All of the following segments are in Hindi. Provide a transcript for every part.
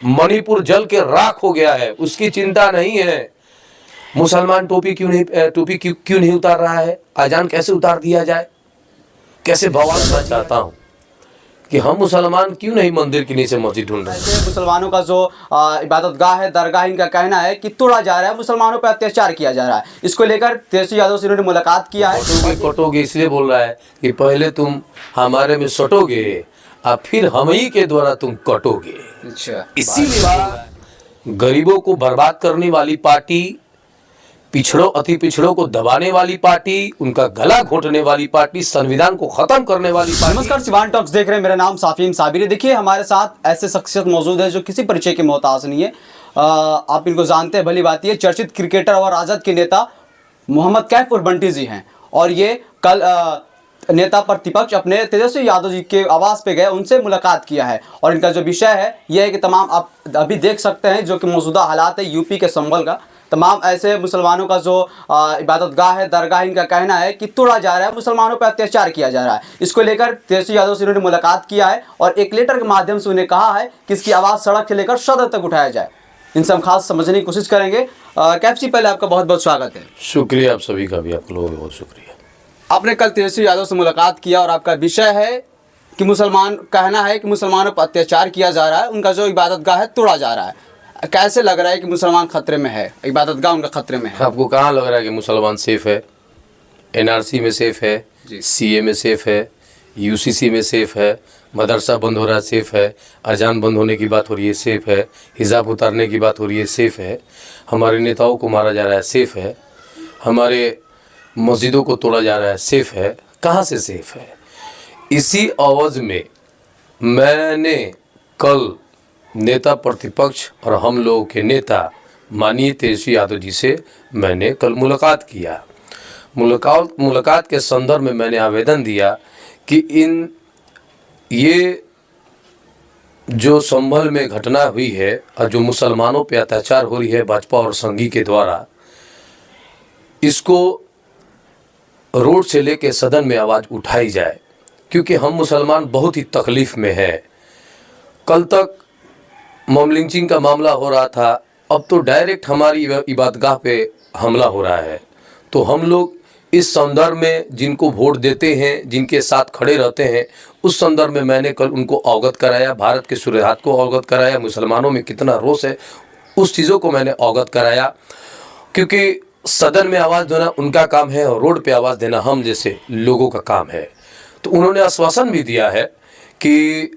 मणिपुर जल के राख हो गया है, उसकी चिंता नहीं है। मुसलमान टोपी क्यों नहीं उतार रहा है? अजान कैसे उतार दिया जाए? कैसे बवाल करना चाहता हूँ कि हम मुसलमान क्यों नहीं मंदिर के नीचे मस्जिद ढूंढ रहे हैं? मुसलमानों का जो इबादत गाह है, दरगाह, इनका कहना है कि तोड़ा जा रहा है, मुसलमानों पर अत्याचार किया जा रहा है। इसको लेकर तेजस्वी यादव से इन्होंने मुलाकात किया है। कटोगे इसलिए बोल रहा है कि पहले तुम हमारे में सटोगे और फिर हम ही के द्वारा तुम कटोगे। अच्छा, इसीलिए गरीबों को बर्बाद करने वाली पार्टी, अति पिछड़ों को दबाने वाली पार्टी, उनका गला घोंटने वाली पार्टी, संविधान को खत्म करने वाली पार्टी। नमस्कार, सिवान टॉक्स देख रहे हैं। मेरा नाम साफीम साबिर है। देखिए, हमारे साथ ऐसे शख्सियत मौजूद है जो किसी परिचय के मोहताज नहीं है। आप इनको जानते हैं, भली बात। ये चर्चित क्रिकेटर और राजद के नेता मोहम्मद कैफ और बंटी जी हैं। और ये कल नेता प्रतिपक्ष अपने तेजस्वी यादव जी के आवास पे गए, उनसे मुलाकात किया है। और इनका जो विषय है यह है कि तमाम आप अभी देख सकते हैं जो कि मौजूदा हालात है यूपी के संभल का। तमाम ऐसे मुसलमानों का जो इबादत गाह है, दरगाह, इनका कहना है कि तोड़ा जा रहा है, मुसलमानों पर अत्याचार किया जा रहा है। इसको लेकर तेजस्वी यादव से इन्होंने मुलाकात किया है और एक लेटर के माध्यम से उन्हें कहा है कि इसकी आवाज़ सड़क से लेकर सदन तक उठाया जाए। इनसे हम खास समझने की कोशिश करेंगे। कैफ जी, पहले आपका बहुत बहुत स्वागत है। शुक्रिया आप सभी का भी, आप लोगों का बहुत शुक्रिया। आपने कल तेजस्वी यादव से मुलाकात किया और आपका विषय है कि कहना है कि मुसलमानों पर अत्याचार किया जा रहा है, उनका जो इबादत गाह है तोड़ा जा रहा है। कैसे लग रहा है कि मुसलमान खतरे में है, इबादत गाह उनका खतरे में है? आपको कहाँ लग रहा है कि मुसलमान सेफ है? एनआरसी में सेफ है, सीए में सेफ है, यूसीसी में सेफ है, मदरसा बंद हो रहा है सेफ है, अजान बंद होने की बात हो रही है सेफ है, हिजाब उतारने की बात हो रही है सेफ है, हमारे नेताओं को मारा जा रहा है सेफ है, हमारे मस्जिदों को तोड़ा जा रहा है सेफ है। कहाँ से सेफ है? इसी आवाज़ में मैंने कल नेता प्रतिपक्ष और हम लोगों के नेता माननीय तेजस्वी यादव जी से मैंने कल मुलाकात किया। मुलाकात के संदर्भ में मैंने आवेदन दिया कि ये जो संभल में घटना हुई है और जो मुसलमानों पे अत्याचार हो रही है भाजपा और संघी के द्वारा, इसको रोड से लेके सदन में आवाज़ उठाई जाए, क्योंकि हम मुसलमान बहुत ही तकलीफ़ में हैं। कल तक मॉब लिंचिंग का मामला हो रहा था, अब तो डायरेक्ट हमारी इबादतगाह पे हमला हो रहा है। तो हम लोग इस संदर्भ में जिनको वोट देते हैं, जिनके साथ खड़े रहते हैं, उस संदर्भ में मैंने कल उनको अवगत कराया, भारत के सूर्यहात को अवगत कराया, मुसलमानों में कितना रोष है उस चीज़ों को मैंने अवगत कराया। क्योंकि सदन में आवाज़ देना उनका काम है और रोड पे आवाज़ देना हम जैसे लोगों का काम है। तो उन्होंने आश्वासन भी दिया है कि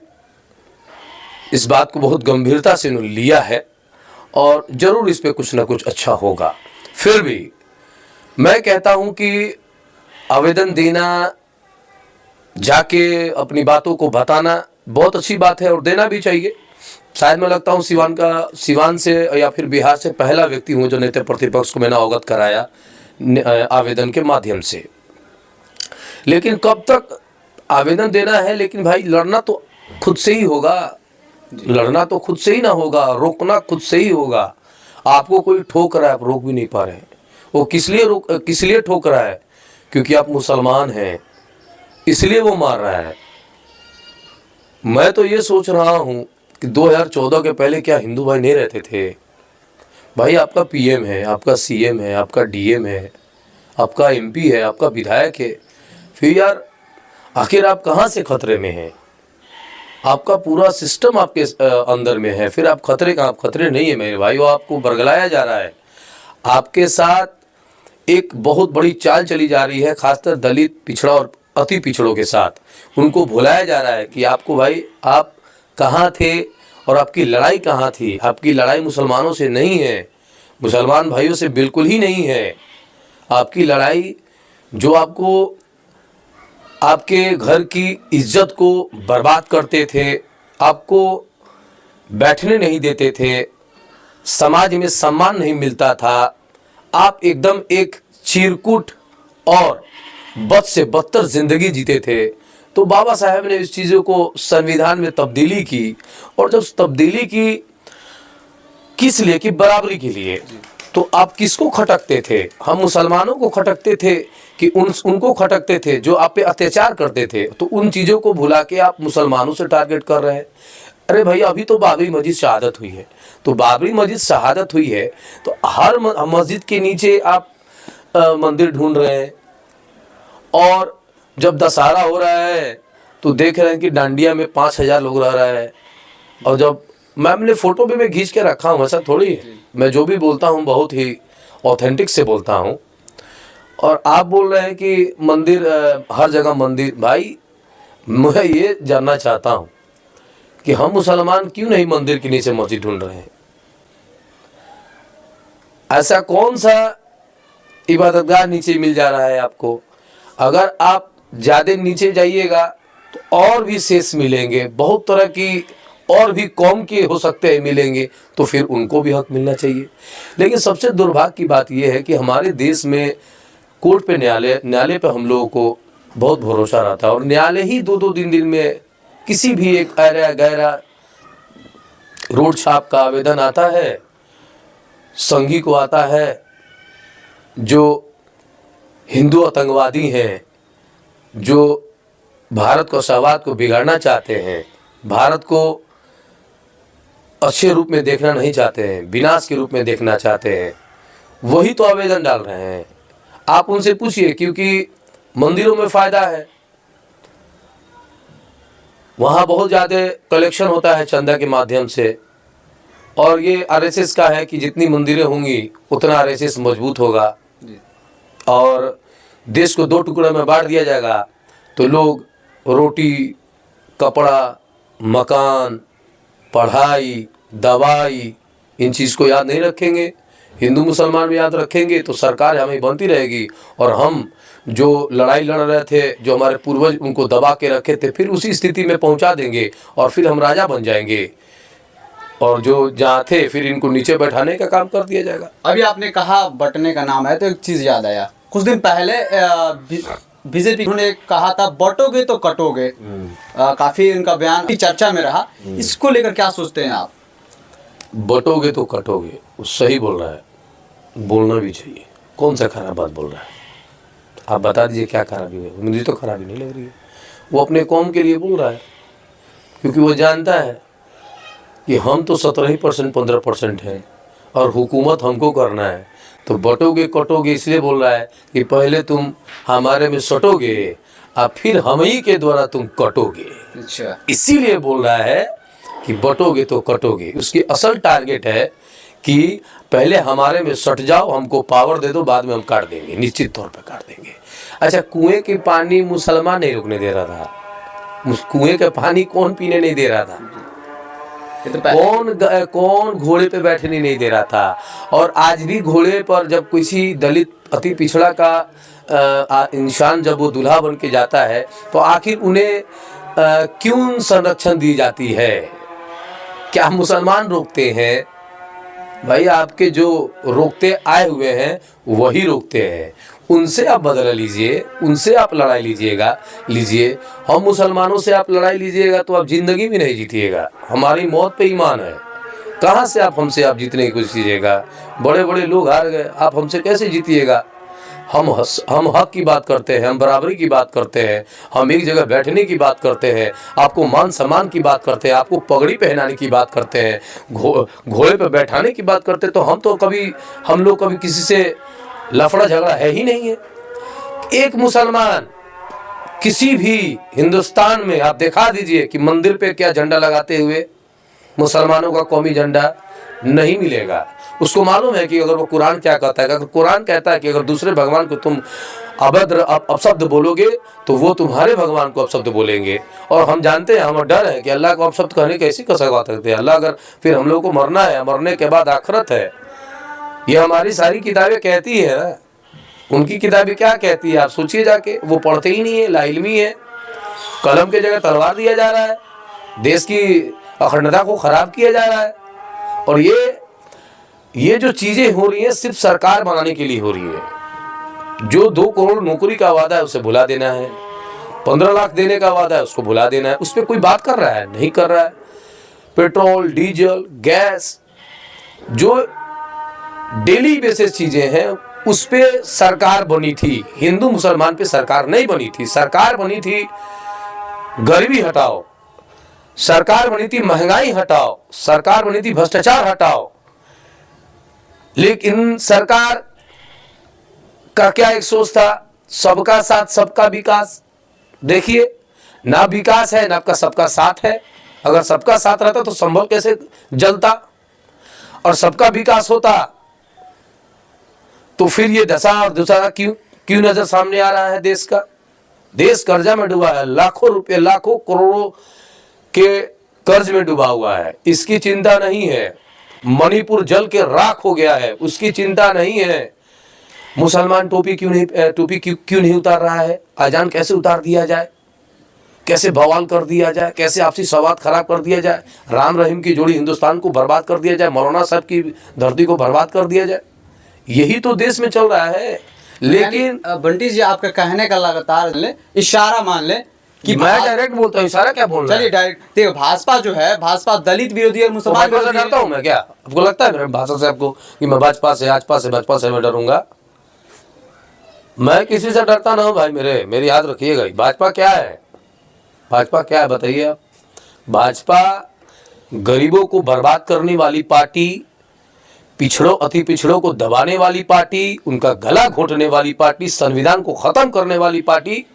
इस बात को बहुत गंभीरता से उन्होंने लिया है और ज़रूर इस पे कुछ ना कुछ अच्छा होगा। फिर भी मैं कहता हूं कि आवेदन देना, जाके अपनी बातों को बताना बहुत अच्छी बात है और देना भी चाहिए। शायद मैं लगता हूं सिवान से या फिर बिहार से पहला व्यक्ति हूं जो नेता प्रतिपक्ष को मैंने अवगत कराया आवेदन के माध्यम से। लेकिन कब तक आवेदन देना है? लेकिन भाई लड़ना तो खुद से ही होगा, लड़ना तो खुद से ही ना होगा, रोकना खुद से ही होगा। आपको कोई ठोक रहा है, आप रोक भी नहीं पा रहे हैं। वो किस लिए ठोक रहा है? क्योंकि आप मुसलमान हैं, इसलिए वो मार रहा है। मैं तो ये सोच रहा हूँ कि 2014 के पहले क्या हिंदू भाई नहीं रहते थे? भाई आपका पीएम है, आपका सीएम है, आपका डीएम है, आपका एमपी है, आपका विधायक है। फिर यार आखिर आप कहाँ से खतरे में हैं? आपका पूरा सिस्टम आपके अंदर में है, फिर आप खतरे का? आप खतरे नहीं है मेरे भाई, वो आपको बरगलाया जा रहा है। आपके साथ एक बहुत बड़ी चाल चली जा रही है, खासकर दलित, पिछड़ा और अति पिछड़ों के साथ। उनको भुलाया जा रहा है कि आपको भाई आप कहाँ थे और आपकी लड़ाई कहाँ थी। आपकी लड़ाई मुसलमानों से नहीं है, मुसलमान भाइयों से बिल्कुल ही नहीं है। आपकी लड़ाई जो आपको आपके घर की इज्जत को बर्बाद करते थे, आपको बैठने नहीं देते थे, समाज में सम्मान नहीं मिलता था, आप एकदम एक चिरकुट और बद से बदतर जिंदगी जीते थे। तो बाबा साहब ने इस चीज़ों को संविधान में तब्दीली की, और जब तब्दीली की किस लिए? कि बराबरी के लिए। तो आप किसको खटकते थे? हम मुसलमानों को खटकते थे कि उनको खटकते थे जो आप पे अत्याचार करते थे। तो उन चीज़ों को भुला के आप मुसलमानों से टारगेट कर रहे हैं। अरे भैया अभी तो बाबरी मस्जिद शहादत हुई है, तो बाबरी मस्जिद शहादत हुई है तो हर मस्जिद के नीचे आप मंदिर ढूंढ रहे हैं। और जब दशहरा हो रहा है तो देख रहे हैं कि डांडिया में 5,000 लोग रह रहा है। और जब मैं अपने फ़ोटो भी मैं खींच के रखा हूँ, ऐसा थोड़ी है, मैं जो भी बोलता हूँ बहुत ही ऑथेंटिक से बोलता हूँ। और आप बोल रहे हैं कि मंदिर हर जगह मंदिर, भाई मैं ये जानना चाहता हूँ कि हम मुसलमान क्यों नहीं मंदिर के नीचे मस्जिद ढूंढ रहे हैं? ऐसा कौन सा इबादतगाह नीचे मिल जा रहा है आपको? अगर आप ज़्यादा नीचे जाइएगा तो और भी शेष मिलेंगे, बहुत तरह की और भी कौम के हो सकते हैं मिलेंगे, तो फिर उनको भी हक मिलना चाहिए। लेकिन सबसे दुर्भाग्य की बात यह है कि हमारे देश में कोर्ट पे न्यायालय पे हम लोगों को बहुत भरोसा रहता है, और न्यायालय ही 2-2 दिन में किसी भी एक ऐरा गैरा रोड छाप का आवेदन आता है, संघी को आता है, जो हिंदू आतंकवादी हैं, जो भारत को सहवाद को बिगाड़ना चाहते हैं, भारत को अच्छे रूप में देखना नहीं चाहते हैं, विनाश के रूप में देखना चाहते हैं, वही तो आवेदन डाल रहे हैं। आप उनसे पूछिए, क्योंकि मंदिरों में फ़ायदा है, वहाँ बहुत ज़्यादा कलेक्शन होता है चंदा के माध्यम से। और ये आरएसएस का है कि जितनी मंदिरें होंगी उतना आरएसएस मजबूत होगा, और देश को 2 टुकड़ों में बांट दिया जाएगा तो लोग रोटी, कपड़ा, मकान, पढ़ाई, दवाई, इन चीज़ को याद नहीं रखेंगे। हिंदू मुसलमान भी याद रखेंगे तो सरकार हमें बनती रहेगी, और हम जो लड़ाई लड़ रहे थे, जो हमारे पूर्वज उनको दबा के रखे थे, फिर उसी स्थिति में पहुंचा देंगे और फिर हम राजा बन जाएंगे, और जो जहाँ थे फिर इनको नीचे बैठाने का काम कर दिया जाएगा। अभी आपने कहा बंटने का नाम है तो एक चीज़ याद आया, कुछ दिन पहले बीजेपी ने कहा था बंटोगे तो कटोगे, काफ़ी इनका बयान चर्चा में रहा। इसको लेकर क्या सोचते हैं आप? बटोगे तो कटोगे, वो सही बोल रहा है, बोलना भी चाहिए। कौन सा खराब बात बोल रहा है? आप बता दीजिए क्या खराबी है? मुझे तो खराबी नहीं लग रही है। वो अपने कौम के लिए बोल रहा है, क्योंकि वो जानता है कि हम तो 17% 15% हैं और हुकूमत हमको करना है। तो बटोगे कटोगे इसलिए बोल रहा है कि पहले तुम हमारे में सटोगे और फिर हम ही के द्वारा तुम कटोगे। अच्छा, इसीलिए बोल रहा है कि बटोगे तो कटोगे। उसकी असल टारगेट है कि पहले हमारे में सट जाओ, हमको पावर दे दो, बाद में हम काट देंगे, निश्चित तौर पे काट देंगे। अच्छा, कुएं के पानी मुसलमान नहीं रुकने दे रहा था। कुएं का पानी कौन पीने नहीं दे रहा था? कौन घोड़े पे बैठने नहीं दे रहा था? और आज भी घोड़े पर जब किसी दलित अति पिछड़ा का इंसान जब वो दूल्हा बन के जाता है तो आखिर उन्हें क्यों संरक्षण दी जाती है? क्या मुसलमान रोकते हैं? भाई आपके जो रोकते आए हुए हैं वही रोकते हैं, उनसे आप बदला लीजिए, उनसे आप लड़ाई लीजिए। हम मुसलमानों से आप लड़ाई लीजिएगा तो आप ज़िंदगी में नहीं जीतिएगा। हमारी मौत पे ईमान है। कहाँ से आप हमसे आप जीतने की कोशिश कीजिएगा? बड़े बड़े लोग हार गए, आप हमसे कैसे जीतिएगा? हम हक की बात करते हैं, हम बराबरी की बात करते हैं, हम एक जगह बैठने की बात करते हैं, आपको मान सम्मान की बात करते हैं, आपको पगड़ी पहनाने की बात करते हैं, घोड़े पे बैठाने की बात करते हैं। तो हम लोग कभी किसी से लफड़ा झगड़ा है ही नहीं है। एक मुसलमान किसी भी हिंदुस्तान में आप दिखा दीजिए कि मंदिर पे क्या झंडा लगाते हुए मुसलमानों का कौमी झंडा नहीं मिलेगा। उसको मालूम है कि अगर वो कुरान क्या कहता है, अगर कुरान कहता है कि अगर दूसरे भगवान को तुम अभद्र अपशब्द बोलोगे तो वो तुम्हारे भगवान को अपशब्द बोलेंगे। और हम जानते हैं, हमें डर है कि अल्लाह को अपशब्द कहने कैसी कसर बात करते हैं। अल्लाह अगर फिर हम लोगों को मरना है, मरने के बाद आखिरत है, ये हमारी सारी किताबें कहती है ना। उनकी किताबें क्या कहती है आप सोचिए जाके। वो पढ़ते ही नहीं है, लाइल्मी है, कलम के जगह तलवार दिया जा रहा है, देश की अखंडता को खराब किया जा रहा है। और ये जो चीज़ें हो रही हैं सिर्फ सरकार बनाने के लिए हो रही है। जो 2 करोड़ नौकरी का वादा है उसे भुला देना है, 15 लाख देने का वादा है उसको भुला देना है। उस पर कोई बात कर रहा है? नहीं कर रहा है। पेट्रोल, डीजल, गैस, जो डेली बेसिस चीज़ें हैं उस पे सरकार बनी थी, हिंदू मुसलमान पे सरकार नहीं बनी थी। सरकार बनी थी गरीबी हटाओ, सरकार बनी थी महंगाई हटाओ, सरकार बनी थी भ्रष्टाचार हटाओ, लेकिन सरकार का क्या एक सोच था, सबका साथ सबका विकास। देखिए, ना विकास है ना आपका सबका साथ है। अगर सबका साथ रहता तो संभव कैसे जलता, और सबका विकास होता तो फिर ये दशा और दूसरा क्यों नजर सामने आ रहा है देश का। देश कर्जा में डूबा है, लाखों रुपए लाखों करोड़ों के कर्ज में डूबा हुआ है, इसकी चिंता नहीं है। मणिपुर जल के राख हो गया है, उसकी चिंता नहीं है। मुसलमान टोपी क्यों नहीं उतार रहा है, अजान कैसे उतार दिया जाए, कैसे बवाल कर दिया जाए, कैसे आपसी संवाद खराब कर दिया जाए, राम रहीम की जोड़ी हिंदुस्तान को बर्बाद कर दिया जाए, मौलाना साहब की धरती को बर्बाद कर दिया जाए, यही तो देश में चल रहा है। लेकिन बंटी जी, आपका कहने का लगातार इशारा मान ले कि मैं डायरेक्ट बोलता हूँ, इशारा क्या बोल रहा है? चलिए डायरेक्ट देखो, भाजपा जो है, भाजपा दलित विरोधी और मुसलमान भाजपा से विरोधी डरता हूँ मैं क्या? आपको लगता है मेरे भाषा से आपको कि मैं भाजपा से मैं डरूंगा? मैं किसी से डरता ना हूँ भाई मेरी याद रखिएगा। भाजपा क्या है? भाजपा क्या है बताइए आप? भाजपा गरीबों को बर्बाद करने वाली पार्टी, पिछड़ों अति पिछड़ों को दबाने वाली पार्टी, उनका गला घोंटने वाली पार्टी, संविधान को खत्म करने वाली पार्टी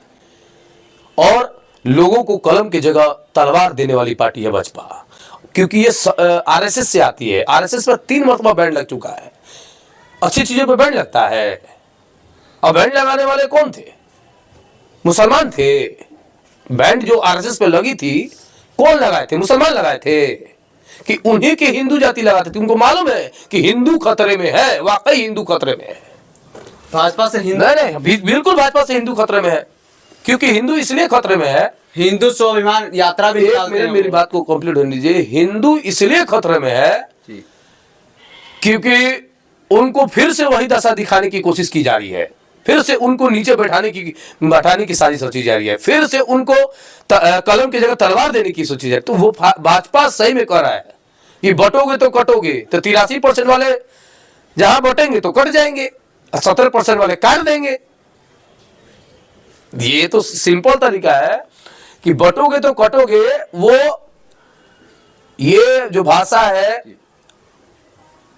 और लोगों को कलम की जगह तलवार देने वाली पार्टी है भाजपा। क्योंकि ये आरएसएस से आती है। आरएसएस पर 3 मरतबा बैन लग चुका है। अच्छी चीजों पर बैन लगता है। अब बैन लगाने वाले कौन थे? मुसलमान थे। बैंड जो आरएसएस पे लगी थी, कौन लगाए थे? मुसलमान लगाए थे कि उन्हीं की हिंदू जाति लगाते थे। उनको मालूम है कि हिंदू खतरे में है, वाकई हिंदू खतरे में है। भाजपा से हिंदू नहीं, बिल्कुल भाजपा से हिंदू खतरे में है। क्योंकि हिंदू इसलिए खतरे में है, हिंदू स्वाभिमान यात्रा भी निकालते हैं। मेरी बात को कंप्लीट होने दीजिए। हिंदू इसलिए खतरे में है क्योंकि उनको फिर से वही दशा दिखाने की कोशिश की जा रही है, फिर से उनको नीचे बैठाने की साजिश रची जा रही है, फिर से उनको कलम की जगह तलवार देने की सोची जा रही है। तो वो भाजपा सही में कह रहा है कि बटोगे तो कटोगे, तो 83% वाले जहां बटेंगे तो कट जाएंगे, 17% वाले काट देंगे। ये तो सिंपल तरीका है कि बटोगे तो कटोगे। वो ये जो भाषा है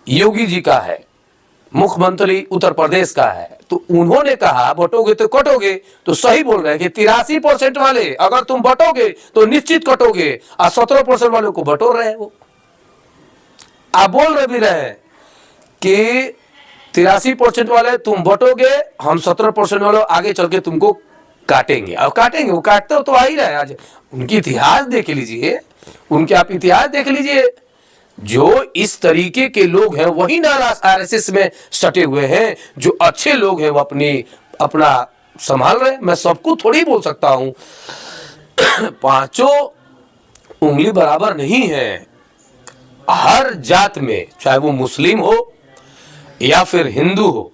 योगी जी का है, मुख्यमंत्री उत्तर प्रदेश का है। तो उन्होंने कहा बटोगे तो कटोगे, तो सही बोल रहे हैं कि 83% वाले अगर तुम बटोगे तो निश्चित कटोगे, और 17% वालों को बटोर रहे हैं। वो आप बोल रहे भी रहे हैं कि 83% वाले तुम बटोगे, हम 17% वालों आगे चल के तुमको काटेंगे। और काटेंगे, वो काटते तो आ ही रहे। आज उनकी इतिहास देख लीजिए, उनके आप इतिहास देख लीजिए। जो इस तरीके के लोग हैं वही ना आरएसएस में सटे हुए हैं। जो अच्छे लोग हैं वो अपना संभाल रहे हैं। मैं सबको थोड़ी बोल सकता हूं। 5 उंगली बराबर नहीं है। हर जात में, चाहे वो मुस्लिम हो या फिर हिंदू हो,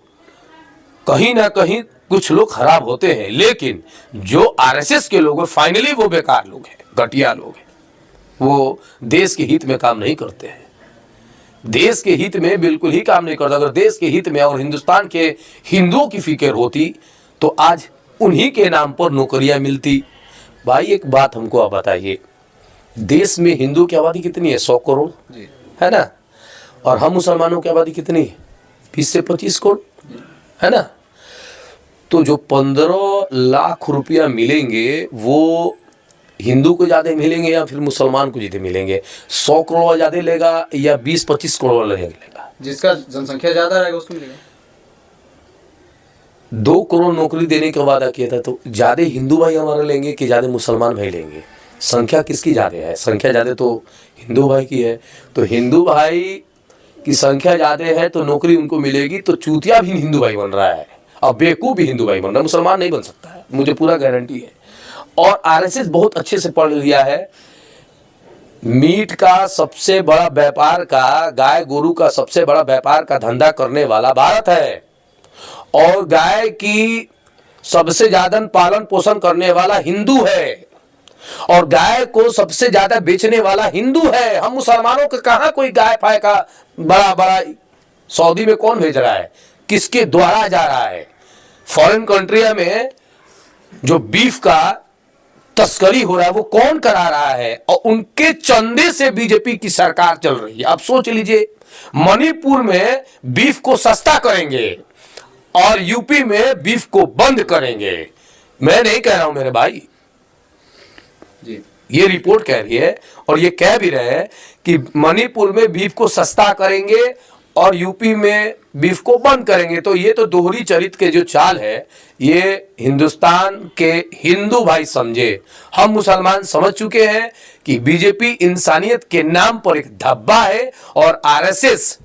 कहीं ना कहीं कुछ लोग खराब होते हैं। लेकिन जो आरएसएस के लोग हैं, फाइनली वो बेकार लोग हैं, घटिया लोग हैं। वो देश के हित में काम नहीं करते हैं। देश के हित में बिल्कुल ही काम नहीं करते। अगर देश के हित में और हिंदुस्तान के हिंदुओं की फिक्र होती तो आज उन्हीं के नाम पर नौकरियां मिलती। भाई एक बात हमको आप बताइए, देश में हिंदू की आबादी कितनी है? 100 करोड़ है ना। और हम मुसलमानों की आबादी कितनी है? 20 से 25 करोड़ है ना। तो जो 15 लाख रुपया मिलेंगे वो हिंदू को ज्यादा मिलेंगे या फिर मुसलमान को ज्यादा मिलेंगे? 100 करोड़ वाला ज्यादा लेगा या 20-25 करोड़ वाला लेगा? जिसका जनसंख्या ज्यादा रहेगा उसको मिलेगा। 2 करोड़ नौकरी देने का वादा किया था, तो ज्यादा हिंदू भाई हमारे लेंगे कि ज्यादा मुसलमान भाई लेंगे? संख्या किसकी ज्यादा है? संख्या ज्यादा तो हिंदू भाई की है। तो हिंदू भाई की संख्या ज्यादा है तो नौकरी उनको मिलेगी। तो चूतिया भी हिंदू भाई बन रहा है और बेवकूफ भी हिंदू भाई बन रहा है, मुसलमान नहीं बन सकता है, मुझे पूरा गारंटी है। और आरएसएस बहुत अच्छे से पढ़ लिया है। मीट का सबसे बड़ा व्यापार का, गाय गोरू का सबसे बड़ा व्यापार का धंधा करने वाला भारत है। और गाय की सबसे ज्यादा पालन पोषण करने वाला हिंदू है। और गाय को सबसे ज्यादा बेचने वाला हिंदू है। हम मुसलमानों के कहां कोई गाय फाय का बड़ा सऊदी में कौन भेज रहा है? किसके द्वारा जा रहा है? फॉरेन कंट्रिया में जो बीफ का तस्करी हो रहा है वो कौन करा रहा है, और उनके चंदे से बीजेपी की सरकार चल रही है। अब सोच लीजिए, मणिपुर में बीफ को सस्ता करेंगे और यूपी में बीफ को बंद करेंगे। मैं नहीं कह रहा हूं मेरे भाई, जी ये रिपोर्ट कह रही है, और ये कह भी रहे हैं कि मणिपुर में बीफ को सस्ता करेंगे और यूपी में बीफ को बंद करेंगे। तो ये तो दोहरी चरित्र के जो चाल है, ये हिंदुस्तान के हिंदू भाई समझे। हम मुसलमान समझ चुके हैं कि बीजेपी इंसानियत के नाम पर एक धब्बा है, और आरएसएस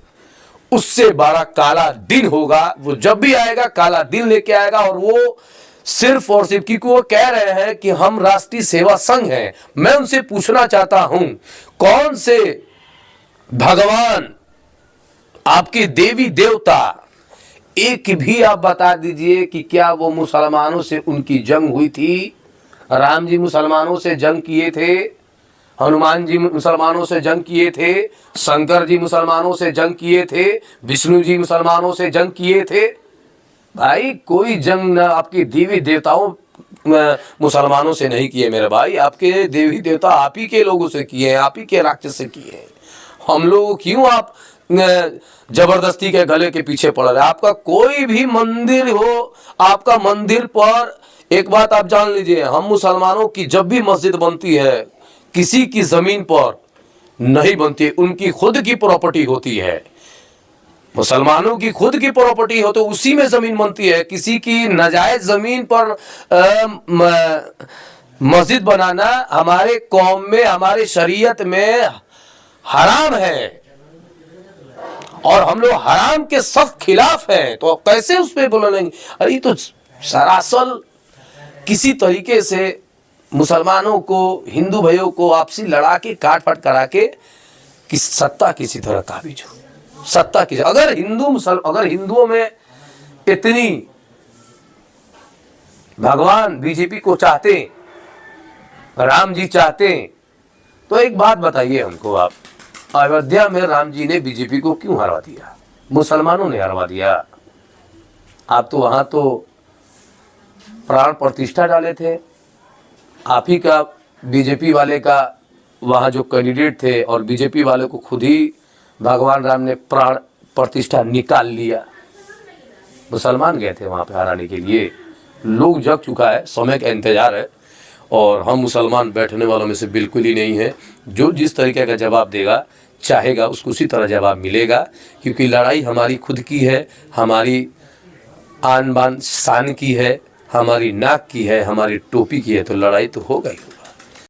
उससे बड़ा काला दिन होगा। वो जब भी आएगा काला दिन लेके आएगा, और वो सिर्फ और सिर्फ क्योंकि वो कह रहे हैं कि हम राष्ट्रीय सेवा संघ हैं। मैं उनसे पूछना चाहता हूं, कौन से भगवान, आपके देवी देवता, एक भी आप बता दीजिए कि क्या वो मुसलमानों से उनकी जंग हुई थी? राम जी मुसलमानों से जंग किए थे, हनुमान जी मुसलमानों से जंग किए थे, शंकर जी मुसलमानों से जंग किए थे, विष्णु जी मुसलमानों से जंग किए थे। भाई कोई जंग ना आपके देवी देवताओं मुसलमानों से नहीं किए मेरे भाई, आपके देवी देवता आप ही के लोगों से किए हैं, आप ही के राक्षस से किए हैं। हम लोग क्यों आप जबरदस्ती के गले के पीछे पड़ रहे? आपका कोई भी मंदिर हो, आपका मंदिर पर एक बात आप जान लीजिए, हम मुसलमानों की जब भी मस्जिद बनती है किसी की जमीन पर नहीं बनती, उनकी खुद की प्रॉपर्टी होती है। मुसलमानों की खुद की प्रॉपर्टी हो तो उसी में जमीन बनती है। किसी की नाजायज जमीन पर मस्जिद बनाना हमारे कौम में, हमारे शरीयत में हराम है, और हम लोग हराम के सख्त खिलाफ हैं। तो अब कैसे उस पर बोलेंगे? अरे तो सरासर किसी तरीके से मुसलमानों को, हिंदू भाइयों को आपसी लड़ा के, काट फाट करा के कि सत्ता किसी तरह काबिज हो, सत्ता की। अगर हिंदुओं में इतनी भगवान बीजेपी को चाहते, राम जी चाहते, तो एक बात बताइए हमको आप, अयोध्या में राम जी ने बीजेपी को क्यों हरवा दिया? मुसलमानों ने हरवा दिया। आप तो वहां तो प्राण प्रतिष्ठा डाले थे, आप ही का बीजेपी वाले का वहां जो कैंडिडेट थे, और बीजेपी वाले को खुद ही भगवान राम ने प्राण प्रतिष्ठा निकाल लिया। मुसलमान गए थे वहां पे हराने के लिए। लोग जग चुका है, समय का इंतजार है, और हम मुसलमान बैठने वालों में से बिल्कुल ही नहीं है। जो जिस तरीके का जवाब देगा, चाहेगा, उसको उसी तरह जवाब मिलेगा, क्योंकि लड़ाई हमारी खुद की है, हमारी आन बान शान की है, हमारी नाक की है, हमारी टोपी की है, तो लड़ाई तो होगा ही।